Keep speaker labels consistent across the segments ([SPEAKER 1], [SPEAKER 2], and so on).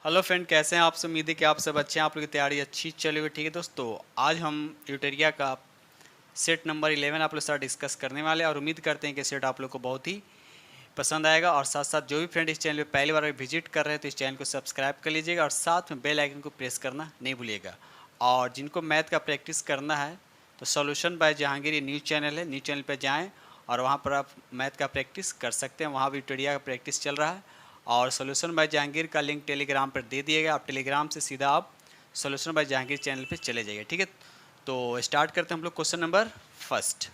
[SPEAKER 1] Hello friend, कैसे हैं आप सब। उम्मीद है कि आप सब अच्छे हैं, आप लोग की तैयारी अच्छी चली हुई। ठीक है दोस्तों, आज हम यूटेरिया का सेट नंबर 11 आप लोग के साथ डिस्कस करने वाले हैं और उम्मीद करते हैं कि सेट आप लोग को बहुत ही पसंद आएगा। और साथ साथ जो भी फ्रेंड इस चैनल पे पहली बार विजिट कर रहे हैं तो इस चैनल को सब्सक्राइब कर लीजिएगा और साथ में बेल आइकन को प्रेस करना नहीं भूलिएगा। और जिनको मैथ का प्रैक्टिस करना है तो सॉल्यूशन बाय जहांगीर ये न्यूज़ चैनल है, न्यूज़ चैनल पर जाएँ और वहाँ पर आप मैथ का प्रैक्टिस कर सकते हैं। वहाँ भी यूटेरिया का प्रैक्टिस चल रहा है और सॉल्यूशन बाय जहांगीर का लिंक टेलीग्राम पर दे दिएगा। आप टेलीग्राम से सीधा आप सॉल्यूशन बाय जहांगीर चैनल पे चले जाइए। ठीक है, तो स्टार्ट करते हैं हम लोग क्वेश्चन नंबर फर्स्ट।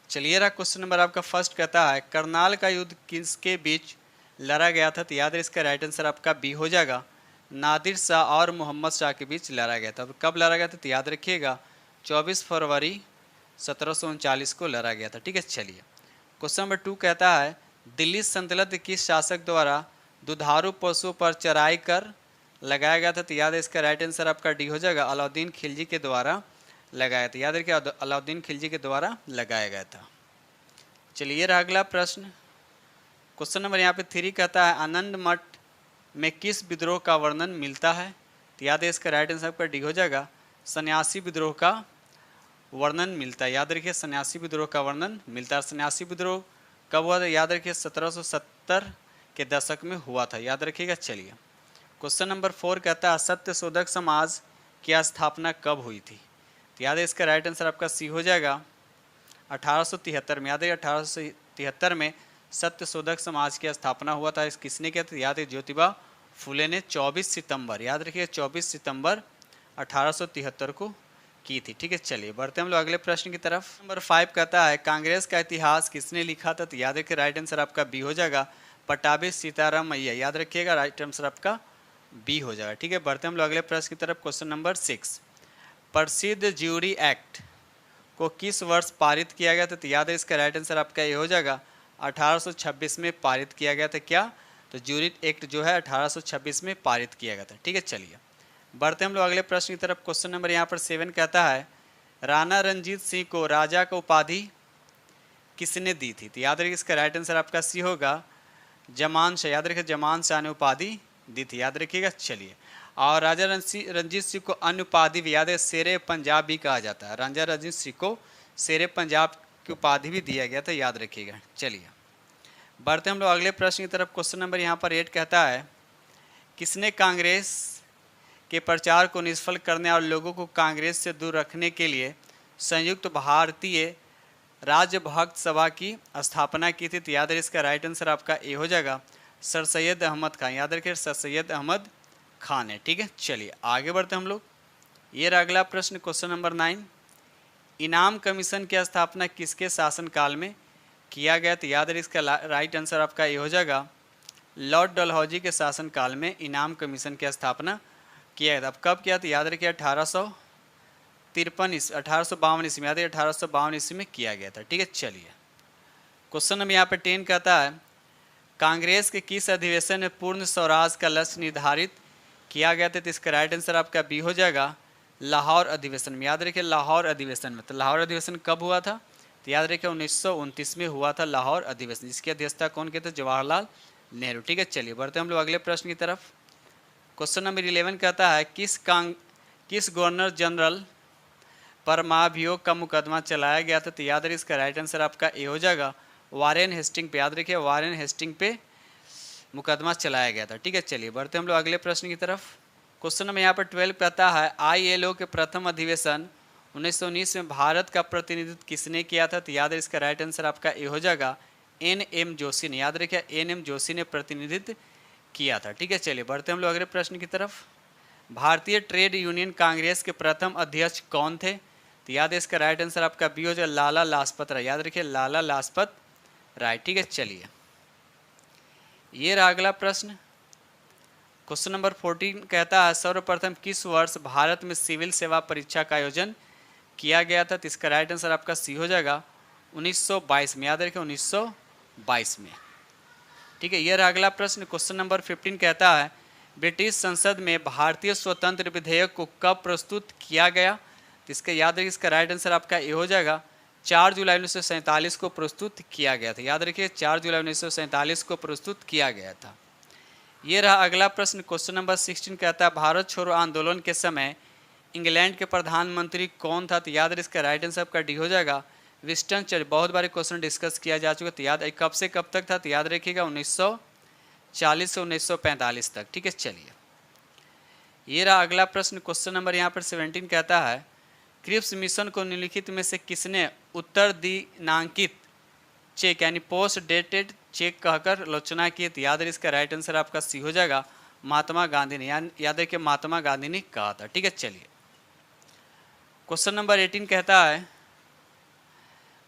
[SPEAKER 1] चलिए रहा क्वेश्चन नंबर आपका फर्स्ट कहता है करनाल का युद्ध किसके बीच लड़ा गया था। तो याद है इसका राइट आंसर आपका बी हो जाएगा, नादिर शाह और मोहम्मद शाह के बीच लड़ा गया था। कब लड़ा गया था तो याद रखिएगा 24 फरवरी 1739 को लड़ा गया था। ठीक है, चलिए क्वेश्चन नंबर 2 कहता है दिल्ली सल्तनत किस शासक द्वारा दुधारू पशुओं पर चढ़ाई कर लगाया गया था। तो याद है इसका राइट आंसर आपका डी हो जाएगा, अलाउद्दीन खिलजी के द्वारा लगाया था। याद रखिए अलाउद्दीन खिलजी के द्वारा लगाया गया था। चलिए रहा अगला प्रश्न। क्वेश्चन नंबर यहाँ पे 3 कहता है आनंद मठ में किस विद्रोह का वर्णन मिलता है। तो याद है इसका राइट आंसर आपका डी हो जाएगा, सन्यासी विद्रोह का वर्णन मिलता है। याद रखिए सन्यासी विद्रोह का वर्णन मिलता है। सन्यासी विद्रोह कब हुआ था, याद रखिए 1770 के दशक में हुआ था। याद रखिएगा। चलिए क्वेश्चन नंबर 4 कहता है सत्य शोधक समाज की स्थापना कब हुई थी। तो याद है इसका राइट आंसर आपका सी हो जाएगा 1873 में। याद है 1873 में सत्य शोधक समाज की स्थापना हुआ था। इस किसने किया था, याद है ज्योतिबा फुले ने 24 सितंबर, याद रखिए 24 सितंबर 1873 को की थी। ठीक है, चलिए बढ़ते हैं हम लोग अगले प्रश्न की तरफ। नंबर 5 कहता है कांग्रेस का इतिहास किसने लिखा था। तो याद रखिए राइट आंसर आपका बी हो जाएगा, पटाभी सीताराम मैया। याद रखिएगा राइट आंसर आपका बी हो जाएगा। ठीक है, बढ़ते हैं हम लोग अगले प्रश्न की तरफ। क्वेश्चन नंबर 6 प्रसिद्ध ज्यूरी एक्ट को किस वर्ष पारित किया गया था। तो याद है इसका राइट आंसर आपका ये हो जाएगा 1826 में पारित किया गया था। क्या, तो ज्यूरी एक्ट जो है 1826 में पारित किया गया था। ठीक है, चलिए बढ़ते हम लोग अगले प्रश्न की तरफ। क्वेश्चन नंबर यहाँ पर 7 कहता है राणा रंजीत सिंह को राजा का उपाधि किसने दी थी। तो याद रखिए इसका राइट आंसर आपका सी होगा, जमान शाह। याद रखिए जमान शाह ने उपाधि दी थी। याद रखिएगा। चलिए और राजा रंजीत सिंह को अन्य उपाधि भी याद है शेरे पंजाब भी कहा जाता है। राजा रंजीत सिंह को शेरे पंजाब की उपाधि भी दिया गया था। याद रखिएगा। चलिए बढ़ते हम लोग अगले प्रश्न की तरफ। क्वेश्चन नंबर यहाँ पर 8 कहता है किसने कांग्रेस के प्रचार को निष्फल करने और लोगों को कांग्रेस से दूर रखने के लिए संयुक्त भारतीय राज्य भक्त सभा की स्थापना की थी। तो याद रखिए इसका राइट आंसर आपका ए हो जाएगा, सर सैयद अहमद खान। याद रखिए सर सैयद अहमद खान है। ठीक है, चलिए आगे बढ़ते हम लोग। ये रहा अगला प्रश्न क्वेश्चन नंबर 9 इनाम कमीशन की स्थापना किसके शासनकाल में किया गया। तो याद रखिए इसका राइट आंसर आपका ये हो जाएगा, लॉर्ड डलहौजी के शासनकाल में इनाम कमीशन की स्थापना किया गया था। अब कब किया, तो याद रखिए 1852 ईस्वी में। याद है 1852 ईस्वी में किया गया था। ठीक है, चलिए क्वेश्चन नंबर यहाँ पे 10 कहता है कांग्रेस के किस अधिवेशन में पूर्ण स्वराज का लक्ष्य निर्धारित किया गया था। तो इसका राइट आंसर आपका बी हो जाएगा, लाहौर अधिवेशन में। याद रखिए लाहौर अधिवेशन में। तो लाहौर अधिवेशन कब हुआ था, तो याद रखिए 1929 में हुआ था लाहौर अधिवेशन। इसकी अध्यक्षता कौन किए थे, जवाहरलाल नेहरू। ठीक है, चलिए बढ़ते हम लोग अगले प्रश्न की तरफ। क्वेश्चन नंबर 11 कहता है किस गवर्नर जनरल पर महाभियोग का मुकदमा चलाया गया था। तो याद रखिए इसका राइट आंसर आपका ए हो जाएगा, वारेन हेस्टिंग पे। याद रखिए वारेन हेस्टिंग पे मुकदमा चलाया गया था। ठीक है, चलिए बढ़ते हम लोग अगले प्रश्न की तरफ। क्वेश्चन नंबर यहाँ पर 12 कहता है ILO के प्रथम अधिवेशन 1919 में भारत का प्रतिनिधित्व किसने किया था। तो याद है इसका राइट आंसर आपका ए हो जाएगा, NM जोशी ने। याद रखिए NM जोशी ने प्रतिनिधित्व किया था। ठीक है, चलिए बढ़ते हम लोग अगले प्रश्न की तरफ। भारतीय ट्रेड यूनियन कांग्रेस के प्रथम अध्यक्ष कौन थे। तो याद है इसका राइट आंसर आपका बी हो जाएगा, लाला लाजपत राय। याद रखिए लाला लाजपत राय। ठीक है, चलिए ये रहा अगला प्रश्न। क्वेश्चन नंबर 14 कहता है सर्वप्रथम किस वर्ष भारत में सिविल सेवा परीक्षा का आयोजन किया गया था। तो इसका राइट आंसर आपका सी हो जाएगा 1922 में। याद रखिए 1922 में। ठीक है, यह रहा अगला प्रश्न। क्वेश्चन नंबर 15 कहता है ब्रिटिश संसद में भारतीय स्वतंत्र विधेयक को कब प्रस्तुत किया गया। तो इसका याद रखिए इसका राइट आंसर आपका ये हो जाएगा 4 जुलाई 1947 को प्रस्तुत किया गया था। याद रखिए 4 जुलाई 1947 को प्रस्तुत किया गया था। ये रहा अगला प्रश्न। क्वेश्चन नंबर 16 कहता है भारत छोड़ो आंदोलन के समय इंग्लैंड के प्रधानमंत्री कौन था? तो याद है इसका राइट आंसर आपका डी हो जाएगा विंस्टन चर्चिल। बहुत बार क्वेश्चन डिस्कस किया जा चुका, तो याद कब से कब तक था? तो याद रखिएगा 1940 से 1945 तक। ठीक है, चलिए ये रहा अगला प्रश्न। क्वेश्चन नंबर यहाँ पर 17 कहता है क्रिप्स मिशन को निम्नलिखित में से किसने उत्तर दिनांकित चेक यानी पोस्ट डेटेड चेक कहकर आलोचना की? तो याद है इसका राइट आंसर आपका सी हो जाएगा महात्मा गांधी ने, याद है कि महात्मा गांधी ने कहा था। ठीक है, चलिए क्वेश्चन नंबर 18 कहता है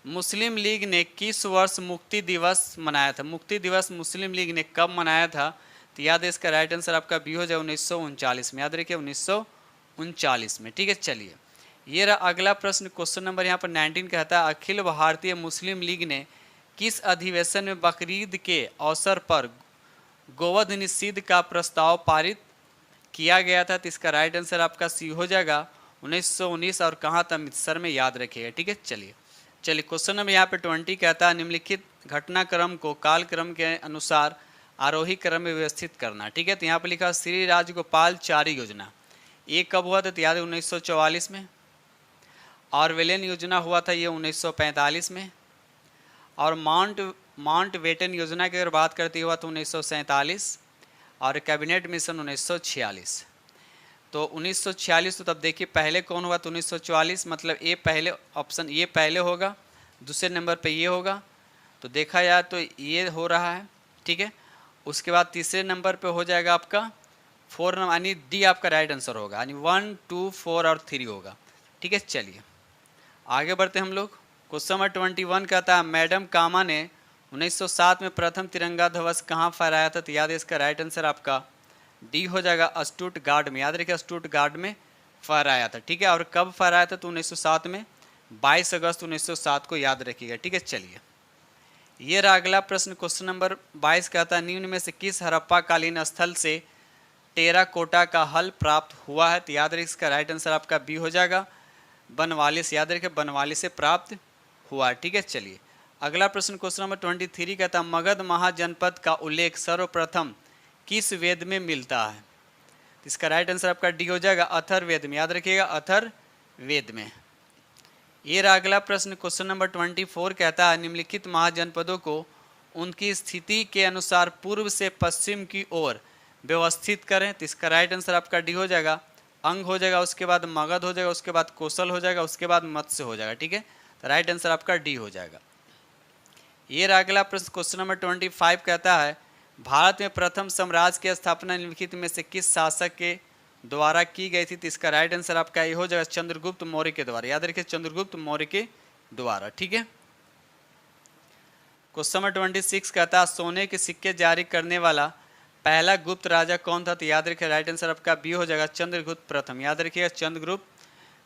[SPEAKER 1] मुस्लिम लीग ने किस वर्ष मुक्ति दिवस मनाया था? मुक्ति दिवस मुस्लिम लीग ने कब मनाया था? तो याद है इसका राइट आंसर आपका बी हो जाए 1939 में। याद रखिए 1939 में। ठीक है, चलिए ये रहा अगला प्रश्न। क्वेश्चन नंबर यहाँ पर 19 कहता है अखिल भारतीय मुस्लिम लीग ने किस अधिवेशन में बकरीद के अवसर पर गोवध निषिद्ध का प्रस्ताव पारित किया गया था? तो इसका राइट आंसर आपका सी हो जाएगा 1919 और कहाँ था? अमृतसर में। याद रखिएगा। ठीक है, चलिए क्वेश्चन नंबर यहाँ पे 20 कहता है निम्नलिखित घटनाक्रम को कालक्रम के अनुसार आरोही क्रम में व्यवस्थित करना। ठीक है, तो यहाँ पे लिखा श्री राजगोपालचारी योजना ये कब हुआ था? तो याद है 1944 में। ऑरवेलियन योजना हुआ था ये 1945 में। और माउंट बेटन योजना की अगर बात करती हुआ तो 1947 और कैबिनेट मिशन 1946। तो 1946 तो तब देखिए पहले कौन हुआ? तो 1944 मतलब ये पहले ऑप्शन ये पहले होगा, दूसरे नंबर पे ये होगा। तो देखा जाए तो ये हो रहा है। ठीक है, उसके बाद तीसरे नंबर पे हो जाएगा आपका 4 नंबर यानी डी आपका राइट आंसर होगा, यानी 1, 2, 4 और 3 होगा। ठीक है, चलिए आगे बढ़ते हम लोग। क्वेश्चन नंबर 21 कहता है मैडम कामा ने 1907 में प्रथम तिरंगा ध्वज कहाँ फहराया था? तो याद है इसका राइट आंसर आपका डी हो जाएगा स्टुटगार्ट में। याद रखिए स्टुटगार्ट में फहराया था। ठीक है, और कब फहराया था? तो 1907 में 22 अगस्त 1907 को याद रखिएगा। ठीक है, चलिए ये रहा अगला प्रश्न। क्वेश्चन नंबर 22 कहता है निम्न में से किस हड़प्पा कालीन स्थल से टेराकोटा का हल प्राप्त हुआ है? तो याद रखिए इसका राइट आंसर आपका बी हो जाएगा बनवाली से। याद रखिए बनवाली से प्राप्त हुआ। ठीक है, चलिए अगला प्रश्न। क्वेश्चन नंबर 23 कहता है मगध महाजनपद का उल्लेख सर्वप्रथम किस वेद में मिलता है? तो इसका राइट आंसर आपका डी हो जाएगा अथर्ववेद में। याद रखिएगा अथर्ववेद में। ये रहा अगला प्रश्न। क्वेश्चन नंबर 24 कहता है निम्नलिखित महाजनपदों को उनकी स्थिति के अनुसार पूर्व से पश्चिम की ओर व्यवस्थित करें। तो इसका राइट आंसर आपका डी हो जाएगा अंग हो जाएगा, उसके बाद मगध हो जाएगा, उसके बाद कौशल हो जाएगा, उसके बाद मत्स्य हो जाएगा। ठीक है, तो राइट आंसर आपका डी हो जाएगा। ये रहा अगला प्रश्न। क्वेश्चन नंबर 25 कहता है भारत में प्रथम साम्राज्य की स्थापना निम्नलिखित में से किस शासक के द्वारा की गई थी? तो इसका राइट आंसर आपका ये हो जाएगा चंद्रगुप्त मौर्य के द्वारा। याद रखिए चंद्रगुप्त मौर्य के द्वारा। ठीक है, क्वेश्चन नंबर 26 कहता है सोने के सिक्के जारी करने वाला पहला गुप्त राजा कौन था? तो याद रखिए राइट आंसर आपका बी हो जाएगा चंद्रगुप्त प्रथम। याद रखिएगा चंद्रगुप्त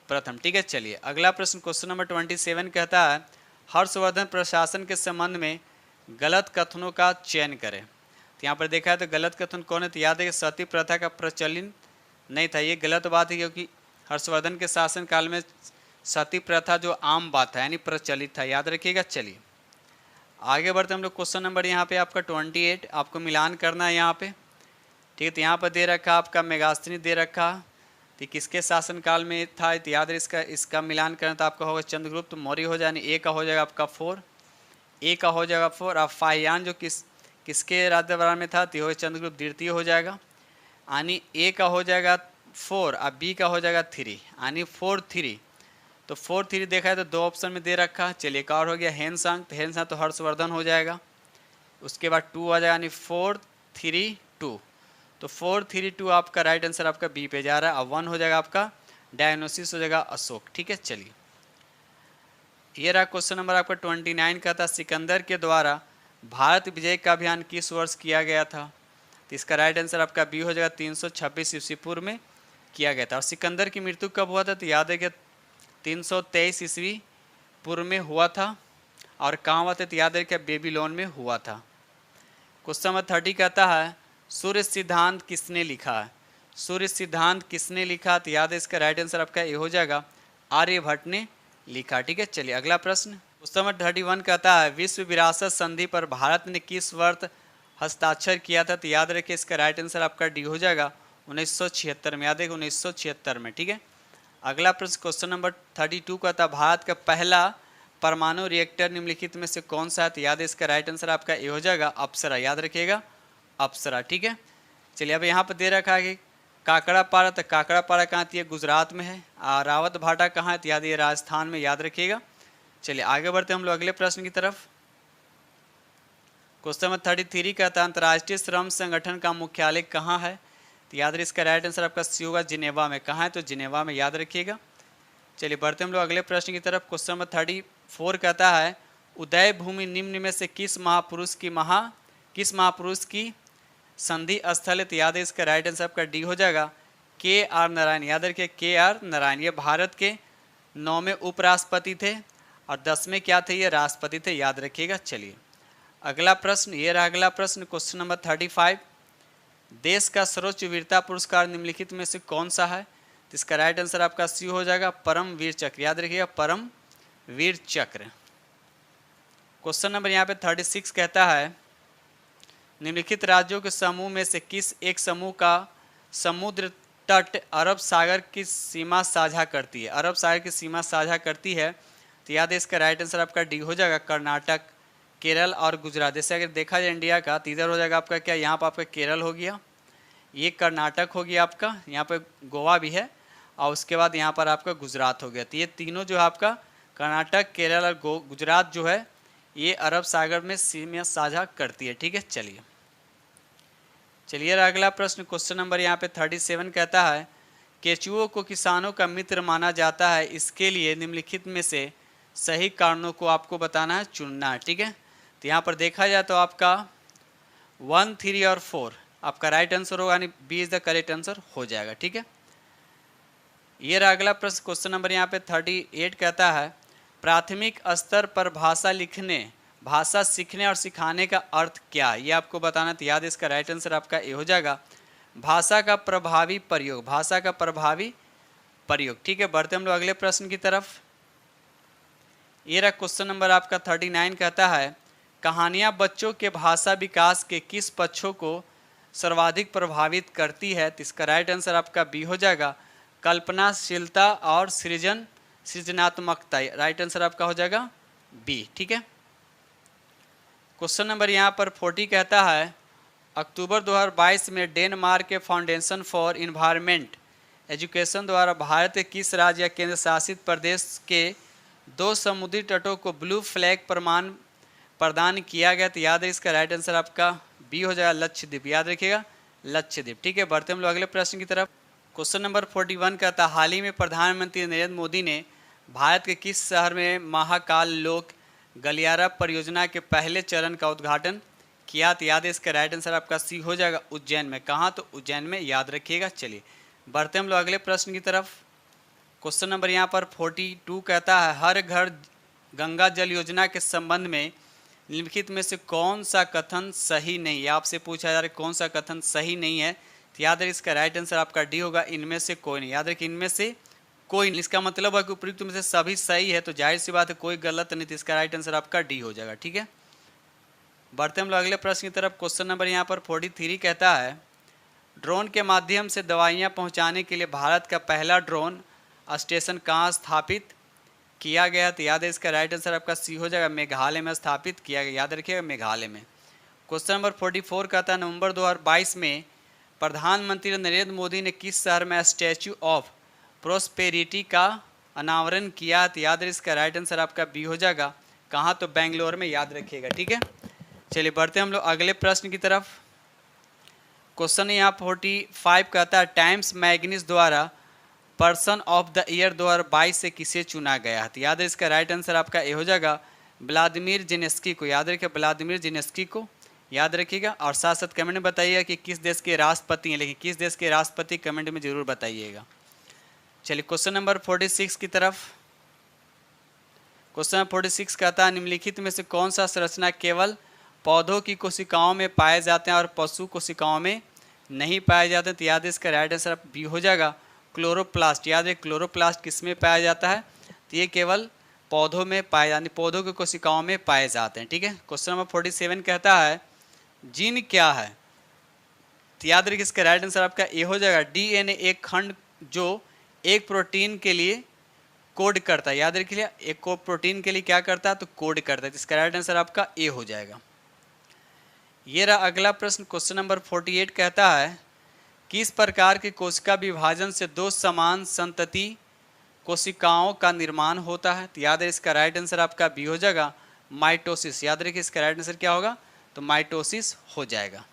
[SPEAKER 1] प्रथम। ठीक है, चलिए अगला प्रश्न। क्वेश्चन नंबर 27 कहता है हर्षवर्धन प्रशासन के संबंध में गलत कथनों का चयन करें। तो यहाँ पर देखा है तो गलत कथन कौन है? तो याद है कि सती प्रथा का प्रचलन नहीं था। ये गलत बात है क्योंकि हर्षवर्धन के शासन काल में सती प्रथा जो आम बात है यानी प्रचलित था। याद रखिएगा। चलिए आगे बढ़ते हम लोग। क्वेश्चन नंबर यहाँ पे आपका 28 आपको मिलान करना है यहाँ पे। ठीक है, तो यहाँ पर दे रखा आपका मेगास्थिनी दे रखा तो किसके शासनकाल में था? तो याद है इसका मिलान करना तो आपका होगा चंद्रगुप्त मौर्य हो जाए, ए का हो जाएगा आपका 4, ए का हो जाएगा 4। अब फाहियान जो किसके राज्यभार में था तो चंद्रगुप्त द्वितीय हो जाएगा, यानी ए का हो जाएगा 4 और बी का हो जाएगा 3, यानी 4, 3। तो 4, 3 देखा है तो 2 ऑप्शन में दे रखा। चलिए एक और हो गया हेनसांग, तो हेनसांग तो हर्षवर्धन हो जाएगा। उसके बाद 2 आ जाएगा यानी 4, 3, 2। तो 4, 3, 2 आपका राइट आंसर आपका बी पे जा रहा है। अब 1 हो जाएगा आपका डायग्नोसिस हो जाएगा अशोक। ठीक है, चलिए ये रहा क्वेश्चन नंबर आपका 29 का था सिकंदर के द्वारा भारत विजय का अभियान किस वर्ष किया गया था? तो इसका राइट आंसर आपका बी हो जाएगा 326 ईस्वी पूर्व में किया गया था। और सिकंदर की मृत्यु कब हुआ था? तो याद है कि 323 ईस्वी पूर्व में हुआ था। और कहाँ हुआ था? तो याद है कि बेबीलोन में हुआ था। क्वेश्चन नंबर 30 कहता है सूर्य सिद्धांत किसने लिखा है? सूर्य सिद्धांत किसने लिखा? तो याद है इसका राइट आंसर आपका ये हो जाएगा आर्यभट्ट ने लिखा। ठीक है, चलिए अगला प्रश्न। क्वेश्चन नंबर 31 कहता है विश्व विरासत संधि पर भारत ने किस वर्ष हस्ताक्षर किया था? तो याद रखिए इसका राइट आंसर आपका डी हो जाएगा 1976 में। याद रखिए 1976 में। ठीक है, अगला प्रश्न क्वेश्चन नंबर 32 का था भारत का पहला परमाणु रिएक्टर निम्नलिखित में से कौन सा है? तो याद है इसका राइट आंसर आपका ए हो जाएगा अप्सरा। याद रखिएगा अप्सरा। ठीक है, चलिए अब यहाँ पर दे रखा है कि काकड़ापाड़ा, तो काकड़ापाड़ा कहाँ थी? गुजरात में है। रावत भाटा कहाँ है? तो याद ये राजस्थान में। याद रखिएगा। चलिए आगे बढ़ते हम लोग अगले प्रश्न की तरफ। क्वेश्चन नंबर 33 का था अंतर्राष्ट्रीय श्रम संगठन का मुख्यालय कहाँ है? तो याद रखिए इसका राइट आंसर आपका सी होगा जिनेवा में। कहाँ है? तो जिनेवा में। याद रखिएगा। चलिए बढ़ते हम लोग अगले प्रश्न की तरफ। क्वेश्चन नंबर 34 कहता है उदय भूमि निम्न में से किस महापुरुष की संधि स्थल है? तो याद है इसका राइट आंसर आपका डी हो जाएगा के आर नारायण। याद रखिए के आर नारायण। ये भारत के 9वें उपराष्ट्रपति थे और 10वें क्या थे? ये राष्ट्रपति थे। याद रखिएगा। चलिए अगला प्रश्न, ये रहा अगला प्रश्न क्वेश्चन नंबर 35। देश का सर्वोच्च वीरता पुरस्कार निम्नलिखित में से कौन सा है? तो इसका राइट आंसर आपका सी हो जाएगा परम वीर चक्र। याद रखिएगा परम वीर चक्र। क्वेश्चन नंबर यहाँ पे 36 कहता है निम्नलिखित राज्यों के समूह में से किस एक समूह का समुद्र तट अरब सागर की सीमा साझा करती है? अरब सागर की सीमा साझा करती है। तो याद है इसका राइट आंसर आपका डी हो जाएगा कर्नाटक, केरल और गुजरात। जैसे अगर देखा जाए इंडिया का तो इधर हो जाएगा आपका क्या? यहाँ पर आपका केरल हो गया, ये कर्नाटक हो गया आपका, यहाँ पे गोवा भी है और उसके बाद यहाँ पर आपका गुजरात हो गया। तो ये तीनों जो है आपका कर्नाटक, केरल और गुजरात जो है ये अरब सागर में सीमा साझा करती है। ठीक है, चलिए अगला प्रश्न क्वेश्चन नंबर यहाँ पे 37 कहता है केचुओं को किसानों का मित्र माना जाता है, इसके लिए निम्नलिखित में से सही कारणों को आपको बताना है, चुनना है। ठीक है, तो यहाँ पर देखा जाए तो आपका 1, 3 और 4 आपका राइट आंसर होगा, यानी B is the correct answer हो जाएगा। ठीक है, ये रहा अगला प्रश्न क्वेश्चन नंबर यहाँ पे 38 कहता है प्राथमिक स्तर पर भाषा सीखने और सिखाने का अर्थ क्या है? ये आपको बताना। तो याद है इसका राइट आंसर आपका ए हो जाएगा भाषा का प्रभावी प्रयोग। भाषा का प्रभावी प्रयोग। ठीक है, बढ़ते हम लोग अगले प्रश्न की तरफ। ये रहा क्वेश्चन नंबर आपका 39 कहता है कहानियाँ बच्चों के भाषा विकास के किस पक्षों को सर्वाधिक प्रभावित करती है? तो इसका राइट आंसर आपका बी हो जाएगा कल्पनाशीलता और सृजनात्मकता। राइट आंसर आपका हो जाएगा बी। ठीक है, क्वेश्चन नंबर यहाँ पर 40 कहता है अक्टूबर 2022 में डेनमार्क के फाउंडेशन फॉर इन्वायरमेंट एजुकेशन द्वारा भारत के किस राज्य या केंद्र शासित प्रदेश के 2 समुद्री तटों को ब्लू फ्लैग प्रमाण प्रदान किया गया? तो याद है इसका राइट आंसर आपका बी हो जाएगा लक्षद्वीप। याद रखिएगा लक्षद्वीप। ठीक है, बढ़ते हम लोग अगले प्रश्न की तरफ। क्वेश्चन नंबर 41 कहता है हाल ही में प्रधानमंत्री नरेंद्र मोदी ने भारत के किस शहर में महाकाल लोक गलियारा परियोजना के पहले चरण का उद्घाटन किया? तो याद है इसका राइट आंसर आपका सी हो जाएगा उज्जैन में। कहाँ? तो उज्जैन में। याद रखिएगा। चलिए बढ़ते हम लोग अगले प्रश्न की तरफ। क्वेश्चन नंबर यहाँ पर 42 कहता है हर घर गंगा जल योजना के संबंध में निम्नलिखित में से कौन सा कथन सही नहीं है? आपसे पूछा जा रहा है कौन सा कथन सही नहीं है? तो याद रखिए इसका राइट आंसर आपका डी होगा इनमें से कोई नहीं। याद रखिए इनमें से कोई नहीं, इसका मतलब है कि उपयुक्त में से सभी सही है, तो जाहिर सी बात है कोई गलत नहीं, तो इसका राइट आंसर आपका डी हो जाएगा। ठीक है, बढ़ते हम लोग अगले प्रश्न की तरफ। क्वेश्चन नंबर यहाँ पर 43 कहता है ड्रोन के माध्यम से दवाइयाँ पहुँचाने के लिए भारत का पहला ड्रोन स्टेशन कहाँ स्थापित किया गया? तो याद है इसका राइट आंसर आपका सी हो जाएगा मेघालय में स्थापित किया गया। याद रखिएगा मेघालय में। क्वेश्चन नंबर 44 कहता है नवंबर 2022 में प्रधानमंत्री नरेंद्र मोदी ने किस शहर में स्टैचू ऑफ प्रोस्पेरिटी का अनावरण किया? तो याद है इसका राइट आंसर आपका बी हो जाएगा कहाँ? तो बेंगलोर में। याद रखिएगा। ठीक है, चलिए बढ़ते हम लोग अगले प्रश्न की तरफ। क्वेश्चन यहाँ 45 कहता है टाइम्स मैगजीन द्वारा पर्सन ऑफ द ईयर 2022 से किसे चुना गया? तो याद है इसका राइट आंसर आपका ए हो जाएगा व्लादिमीर जेलेंस्की को। याद रखिए व्लादिमीर जेलेंस्की को। याद रखिएगा और साथ साथ कमेंट में बताइएगा कि किस देश के राष्ट्रपति हैं, लेकिन किस देश के राष्ट्रपति कमेंट में जरूर बताइएगा। चलिए क्वेश्चन नंबर 46 की तरफ। क्वेश्चन नंबर 46 कहता है निम्नलिखित में से कौन सा संरचना केवल पौधों की कोशिकाओं में पाए जाते हैं और पशु कोशिकाओं में नहीं पाए जाते हैं? तो याद है इसका राइट आंसर बी हो जाएगा क्लोरोप्लास्ट। याद है क्लोरोप्लास्ट किस में पाया जाता है? तो ये केवल पौधों में पाए, यानी पौधों की कोशिकाओं में पाए जाते हैं। ठीक है, क्वेश्चन नंबर 47 कहता है जीन क्या है? तो याद रखिए इसका राइट आंसर आपका ए हो जाएगा। डीएनए एक खंड जो एक प्रोटीन के लिए कोड करता है। याद रखिए एक को प्रोटीन के लिए क्या करता है? तो कोड करता है। तो इसका राइट आंसर आपका ए हो जाएगा। ये रहा अगला प्रश्न, क्वेश्चन नंबर 48 कहता है किस प्रकार के कोशिका विभाजन से दो समान संतति कोशिकाओं का निर्माण होता है? तो याद है इसका राइट आंसर आपका बी हो जाएगा, माइटोसिस। याद रखिए इसका राइट आंसर क्या होगा? तो माइटोसिस हो जाएगा।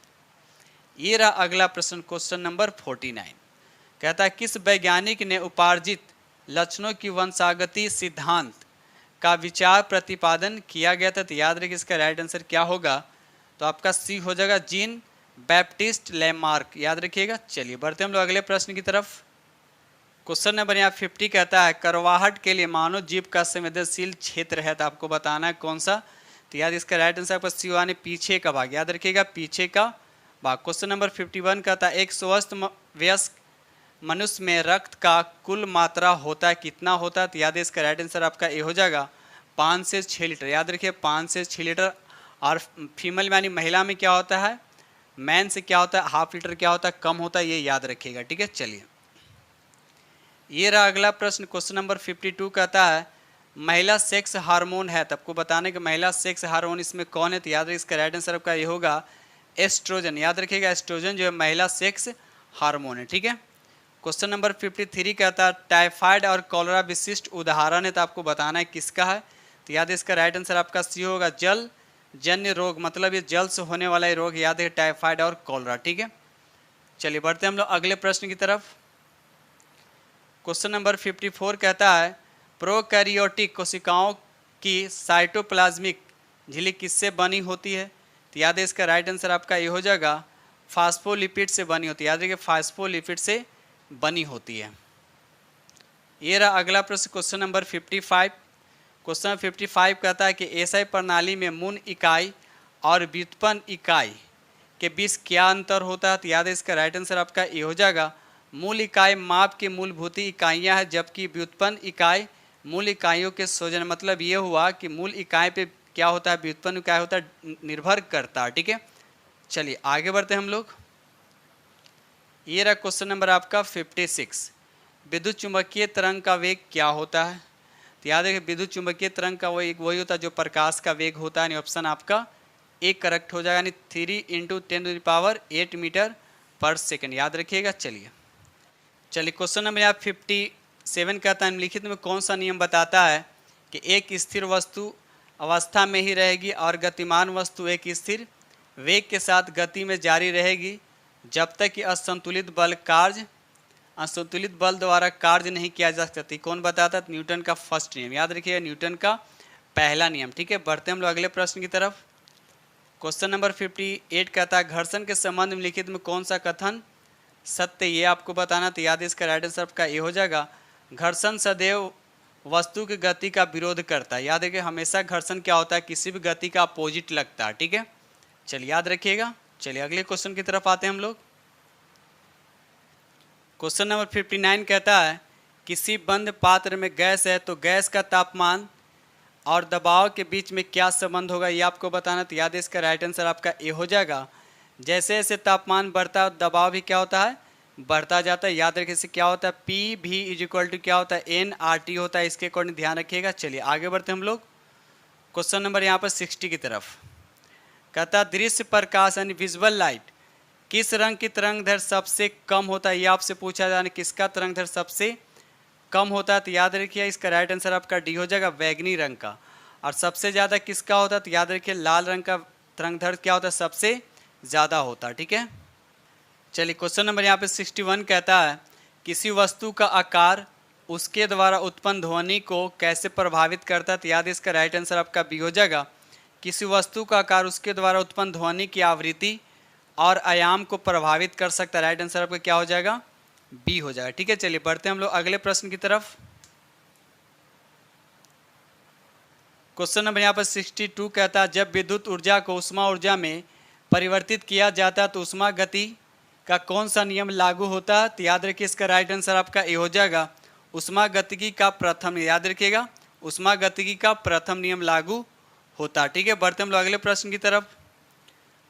[SPEAKER 1] ये रहा अगला प्रश्न, क्वेश्चन नंबर 49 कहता है किस वैज्ञानिक ने उपार्जित लक्षणों की वंशागति सिद्धांत का विचार प्रतिपादन किया गया था? तो याद रखिए इसका राइट आंसर क्या होगा? तो आपका सी हो जाएगा, जीन बैप्टिस्ट लैमार्क। याद रखिएगा। चलिए बढ़ते हम लोग अगले प्रश्न की तरफ। क्वेश्चन नंबर यहाँ 50 कहता है करवाहट के लिए मानव जीव का संवेदनशील क्षेत्र है, तो आपको बताना है कौन सा? तो याद इसका राइट आंसर आपका सी यानी पीछे का भाग। याद रखिएगा पीछे का भाग। क्वेश्चन नंबर 51 कहता है एक स्वस्थ वयस्क मनुष्य में रक्त का कुल मात्रा होता है कितना होता है? तो याद है इसका राइट आंसर आपका ए हो जाएगा, 5 से 6 लीटर। याद रखिए 5 से 6 लीटर। और फीमेल में यानी महिला में क्या होता है? मैन से क्या होता है? हाफ लीटर क्या होता है? कम होता है। ये याद रखिएगा। ठीक है। चलिए ये रहा अगला प्रश्न, क्वेश्चन नंबर 52 कहता है महिला सेक्स हार्मोन है, तो आपको बताने कि महिला सेक्स हार्मोन इसमें कौन है? तो याद रखिए इसका राइट आंसर आपका ये होगा, एस्ट्रोजन। याद रखिएगा एस्ट्रोजन जो है महिला सेक्स हार्मोन है। ठीक है। क्वेश्चन नंबर 53 कहता है टाइफाइड और कॉलरा विशिष्ट उदाहरण है, तो आपको बताना है किसका है? तो याद है इसका राइट आंसर आपका सी होगा, जल जन्य रोग, मतलब ये जल से होने वाला ही रोग। याद है टाइफाइड और कॉलरा। ठीक है। चलिए बढ़ते हम लोग अगले प्रश्न की तरफ। क्वेश्चन नंबर 54 कहता है प्रोकैरियोटिक कोशिकाओं की साइटोप्लाज्मिक झिल्ली किससे बनी होती है? तो याद है इसका राइट आंसर आपका ये हो जाएगा, फास्फोलिपिड से बनी होती है। याद रखिए फास्फोलिपिड से बनी होती है। ये रहा अगला प्रश्न, क्वेश्चन नंबर 55। क्वेश्चन 55 कहता है कि एसआई प्रणाली में मूल इकाई और व्युत्पन्न इकाई के बीच क्या अंतर होता है? तो याद है इसका राइट आंसर आपका ये हो जाएगा, मूल इकाई माप की मूलभूत इकाइयां हैं, जबकि व्युत्पन्न इकाई मूल इकाइयों के संयोजन। मतलब ये हुआ कि मूल इकाई पे क्या होता है? व्युत्पन्न इकाई होता है, निर्भर करता है। ठीक है। चलिए आगे बढ़ते हैं हम लोग। ये रहा क्वेश्चन नंबर आपका 56, विद्युत चुंबकीय तरंग का वेग क्या होता है? तो याद है विद्युत चुंबकीय तरंग का वही होता है जो प्रकाश का वेग होता है। ऑप्शन आपका एक करेक्ट हो जाएगा, यानी 3 × 10⁸ मीटर पर सेकेंड। याद रखिएगा। चलिए क्वेश्चन नंबर यहाँ 57 कहता है निम्नलिखित में कौन सा नियम बताता है कि एक स्थिर वस्तु अवस्था में ही रहेगी और गतिमान वस्तु एक स्थिर वेग के साथ गति में जारी रहेगी जब तक कि असंतुलित बल द्वारा कार्य नहीं किया जा सकती? कौन बताता है? न्यूटन का फर्स्ट नियम। याद रखिएगा न्यूटन का पहला नियम। ठीक है। बढ़ते हम लोग अगले प्रश्न की तरफ। क्वेश्चन नंबर 58 कहता है घर्षण के संबंध में लिखित में कौन सा कथन सत्य? ये आपको बताना। तो याद है इसका राइट आंसर आपका ये हो जाएगा, घर्षण सदैव वस्तु की गति का विरोध करता है। याद है कि हमेशा घर्षण क्या होता है? किसी भी गति का अपोजिट लगता है। ठीक है। चलिए याद रखिएगा। चलिए अगले क्वेश्चन की तरफ आते हैं हम लोग। क्वेश्चन नंबर 59 कहता है किसी बंद पात्र में गैस है तो गैस का तापमान और दबाव के बीच में क्या संबंध होगा? ये आपको बताना। तो याद है इसका राइट आंसर आपका ए हो जाएगा, जैसे जैसे तापमान बढ़ता है दबाव भी क्या होता है? बढ़ता जाता है। याद रखिए इससे क्या होता है? पी भी इक्वल टू क्या होता है? NRT होता है। इसके अकॉर्डिंग ध्यान रखिएगा। चलिए आगे बढ़ते हम लोग क्वेश्चन नंबर यहाँ पर 60 की तरफ। कहता है दृश्य प्रकाश यानी विजुअल लाइट किस रंग की तरंगदैर्घ्य सबसे कम होता है? ये आपसे पूछा जाए किसका तरंगदैर्घ्य सबसे कम होता है? तो याद रखिए इसका राइट आंसर आपका डी हो जाएगा, बैगनी रंग का। और सबसे ज़्यादा किसका होता है? तो याद रखिए लाल रंग का तरंगदैर्घ्य क्या होता है? सबसे ज़्यादा होता है। ठीक है। चलिए क्वेश्चन नंबर यहाँ पे 61 कहता है किसी वस्तु का आकार उसके द्वारा उत्पन्न ध्वनि को कैसे प्रभावित करता है? तो याद है इसका राइट आंसर आपका बी हो जाएगा, किसी वस्तु का आकार उसके द्वारा उत्पन्न ध्वनि की आवृत्ति और आयाम को प्रभावित कर सकता है। राइट आंसर आपका क्या हो जाएगा? बी हो जाएगा। ठीक है। चलिए बढ़ते हैं हम लोग अगले प्रश्न की तरफ। क्वेश्चन नंबर यहाँ पर 62 कहता है जब विद्युत ऊर्जा को ऊष्मा ऊर्जा में परिवर्तित किया जाता है तो ऊष्मा गति का कौन सा नियम लागू होता है? तो याद रखिए इसका राइट आंसर आपका ए हो जाएगा, ऊष्मा गतिकी का प्रथम। याद रखिएगा ऊष्मा गतिकी का प्रथम नियम लागू होता है। ठीक है। बढ़ते हम लोग अगले प्रश्न की तरफ।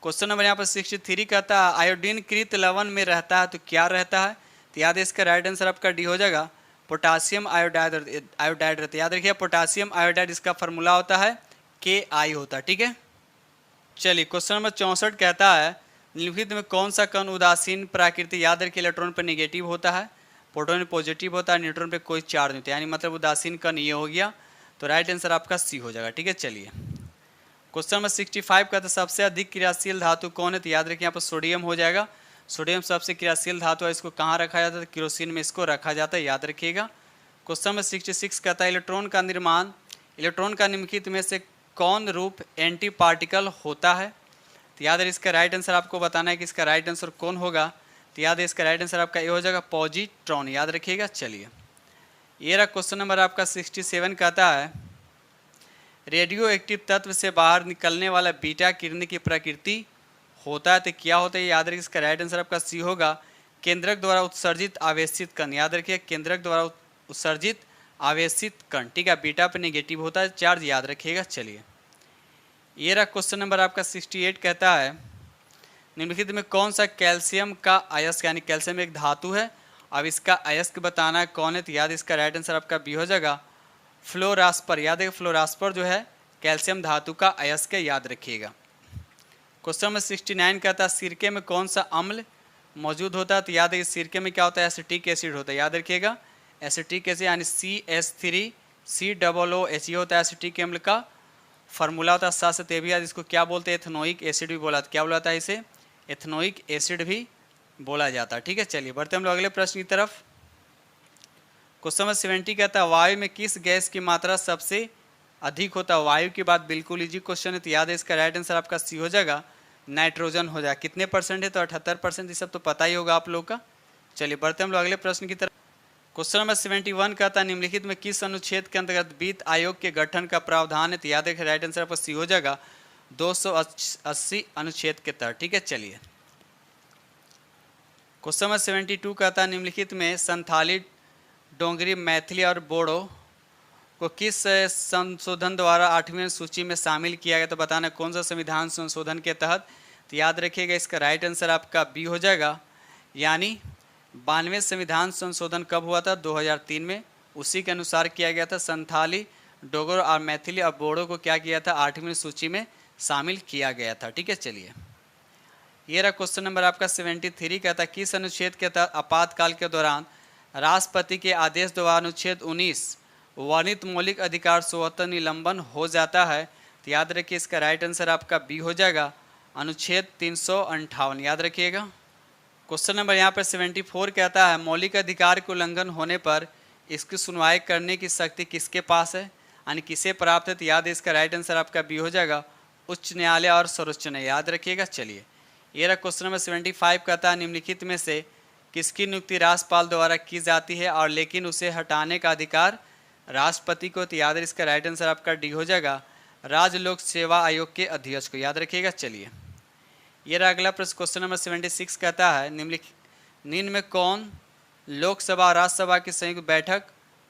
[SPEAKER 1] क्वेश्चन नंबर यहाँ पर 63 कहता है आयोडीन कृत लवण में रहता है तो क्या रहता है, तो याद है इसका राइट आंसर आपका डी हो जाएगा, पोटासियम आयोडाइड रहता है। याद रखिए पोटासियम आयोडाइड इसका फार्मूला होता है Ki होता है, ठीक है। चलिए क्वेश्चन नंबर 64 कहता है निम्नलिखित में कौन सा कण उदासीन प्रकृति, याद रखिए इलेक्ट्रॉन पर नेगेटिव होता है, प्रोटॉन पे पॉजिटिव होता है, न्यूट्रॉन पे कोई चार्ज नहीं होता, यानी मतलब उदासीन कण ये हो गया, तो राइट आंसर आपका सी हो जाएगा, ठीक है। चलिए क्वेश्चन नंबर 65 का तो सबसे अधिक क्रियाशील धातु कौन है, तो याद रखिए यहाँ पर सोडियम हो जाएगा। सोडियम सबसे क्रियाशील धातु है, इसको कहाँ रखा जाता है, केरोसिन में इसको रखा जाता है, याद रखिएगा। क्वेश्चन नंबर 66 कहता है इलेक्ट्रॉन का निर्माण, इलेक्ट्रॉन का निम्नलिखित में से कौन रूप एंटी पार्टिकल होता है, तो याद है इसका राइट आंसर आपको बताना है कि इसका राइट आंसर कौन होगा, तो याद है इसका राइट आंसर आपका ये हो जाएगा पॉजिट्रॉन, याद रखिएगा। चलिए ये रहा क्वेश्चन नंबर आपका 67 कहता है रेडियो एक्टिव तत्व से बाहर निकलने वाला बीटा किरण की प्रकृति होता है तो क्या होता है, याद रखिए इसका राइट आंसर आपका सी होगा केंद्रक द्वारा उत्सर्जित आवेशित कण, याद रखिए केंद्रक द्वारा उत्सर्जित आवेशित कण, ठीक है। बीटा पे नेगेटिव होता है चार्ज, याद रखिएगा। चलिए ये रहा क्वेश्चन नंबर आपका 68 कहता है निम्नलिखित में कौन सा कैल्शियम का अयस्क, यानी कैल्शियम एक धातु है, अब इसका अयस्क बताना है कौन है, तो याद इसका राइट आंसर आपका बी हो जाएगा फ्लोरास्पर, याद है फ्लोरास्पर जो है कैल्शियम धातु का अयस्क है, याद रखिएगा। क्वेश्चन नंबर 69 कहता है सिरके में कौन सा अम्ल मौजूद होता है, तो याद है सिरके में क्या होता है, एसिटिक एसिड होता है, याद रखिएगा एसिटिक एसिड यानी CH3COOH ये होता है एसिटिक अम्ल का फार्मूला होता है। साथ साथ ये भी याद इसको क्या बोलते हैं, एथनोइक एसिड भी बोला, क्या बोला था इसे, एथनोइक एसिड भी बोला जाता है, ठीक है। चलिए बढ़ते हम लोग अगले प्रश्न की तरफ। क्वेश्चन नंबर 70 कहता है वायु में किस गैस की मात्रा सबसे अधिक होता है, वायु की बात बिल्कुल इजी क्वेश्चन है, तो याद है इसका राइट आंसर आपका सी हो जाएगा नाइट्रोजन हो जाएगा। कितने परसेंट है, तो 78%, ये सब तो पता ही होगा आप लोग का। चलिए बढ़ते हम लोग अगले प्रश्न की तरफ। क्वेश्चन नंबर 71 कहता है निम्नलिखित में किस अनुच्छेद के अंतर्गत वित्त आयोग के गठन का प्रावधान है, तो याद है राइट आंसर आपका सी हो जाएगा 280 अनुच्छेद के तहत, ठीक है। चलिए क्वेश्चन नंबर 72 कहता है निम्नलिखित में संथाली, डोंगरी, मैथिली और बोडो को किस संशोधन द्वारा 8वीं सूची में शामिल किया गया, तो बताना कौन सा संविधान संशोधन के तहत, तो याद रखिएगा इसका राइट आंसर आपका बी हो जाएगा, यानी 92वें संविधान संशोधन कब हुआ था, 2003 में, उसी के अनुसार किया गया था। संथाली, डोगरो और मैथिली और बोडो को क्या किया था, 8वीं सूची में शामिल किया गया था, ठीक है। चलिए ये रहा क्वेश्चन नंबर आपका 73 कहता है किस अनुच्छेद के तहत आपातकाल के दौरान राष्ट्रपति के आदेश द्वारा अनुच्छेद 19 वर्णित मौलिक अधिकार स्वतः निलंबन हो जाता है, तो याद रखिए इसका राइट आंसर आपका बी हो जाएगा अनुच्छेद 358, याद रखिएगा। क्वेश्चन नंबर यहाँ पर 74 कहता है मौलिक अधिकार के उल्लंघन होने पर इसकी सुनवाई करने की शक्ति किसके पास है, यानी किसे प्राप्त है, तो याद है इसका राइट आंसर आपका बी हो जाएगा उच्च न्यायालय और सर्वोच्च न्यायालय, याद रखिएगा। चलिए ये रहा क्वेश्चन नंबर 75 कहता है निम्नलिखित में से किसकी नियुक्ति राज्यपाल द्वारा की जाती है और लेकिन उसे हटाने का अधिकार राष्ट्रपति को, तो याद है इसका राइट आंसर आपका डी हो जाएगा राज्य लोक सेवा आयोग के अध्यक्ष को, याद रखिएगा। चलिए ये रहा अगला प्रश्न क्वेश्चन नंबर 76 कहता है निम्न में कौन लोकसभा और राज्यसभा की संयुक्त बैठक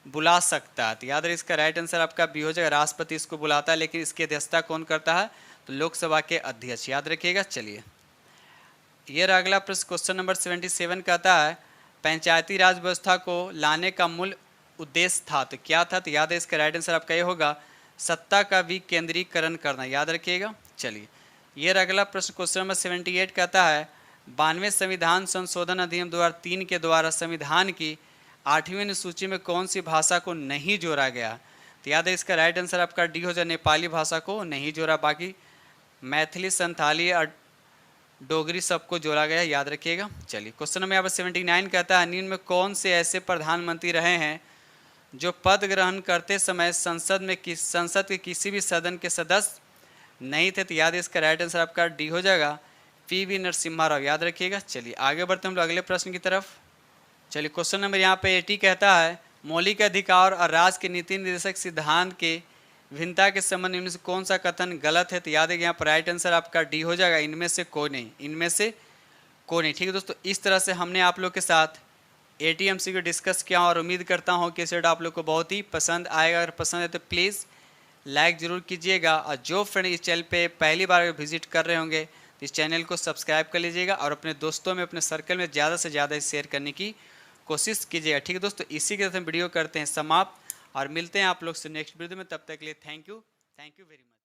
[SPEAKER 1] बुला सकता है, तो याद रहे इसका राइट आंसर आपका बी हो जाएगा राष्ट्रपति इसको बुलाता है, लेकिन इसकी अध्यक्षता कौन करता है, तो लोकसभा के अध्यक्ष, याद रखिएगा। चलिए ये रहा अगला प्रश्न क्वेश्चन नंबर 77 कहता है पंचायती राज व्यवस्था को लाने का मूल उद्देश्य था, तो क्या था, तो याद है इसका राइट आंसर आपका ये होगा सत्ता का विकेंद्रीकरण करना, याद रखिएगा। चलिए ये रहा अगला प्रश्न क्वेश्चन नंबर 78 कहता है 92वें संविधान संशोधन अधिनियम 2003 के द्वारा संविधान की 8वीं सूची में कौन सी भाषा को नहीं जोड़ा गया, तो याद है इसका राइट आंसर आपका डी हो जाए नेपाली भाषा को नहीं जोड़ा, बाकी मैथिली, संथाली और डोगरी सबको जोड़ा गया, याद रखिएगा। चलिए क्वेश्चन नंबर यहाँ पर 79 कहता है निम्न में कौन से ऐसे प्रधानमंत्री रहे हैं जो पद ग्रहण करते समय संसद के किसी भी सदन के सदस्य नहीं थे, तो याद है इसका राइट आंसर आपका डी हो जाएगा PV नरसिम्हा राव, याद रखिएगा। चलिए आगे बढ़ते हम लोग अगले प्रश्न की तरफ। चलिए क्वेश्चन नंबर यहाँ पे 80 कहता है मौलिक अधिकार और राज्य के नीति निर्देशक सिद्धांत के भिन्नता के संबंध में से कौन सा कथन गलत है, तो याद है कि यहाँ पर राइट आंसर आपका डी हो जाएगा इनमें से कोई नहीं, इनमें से कोई नहीं, ठीक है दोस्तों। इस तरह से हमने आप लोग के साथ ATMC को डिस्कस किया और उम्मीद करता हूँ कि सेट आप लोग को बहुत ही पसंद आएगा। अगर पसंद है तो प्लीज़ लाइक ज़रूर कीजिएगा, और जो फ्रेंड इस चैनल पे पहली बार विजिट कर रहे होंगे तो इस चैनल को सब्सक्राइब कर लीजिएगा और अपने दोस्तों में, अपने सर्कल में ज़्यादा से ज़्यादा शेयर करने की कोशिश कीजिएगा। ठीक है दोस्तों, इसी के साथ हम वीडियो करते हैं समाप्त और मिलते हैं आप लोग से नेक्स्ट वीडियो में। तब तक के लिए थैंक यू वेरी मच।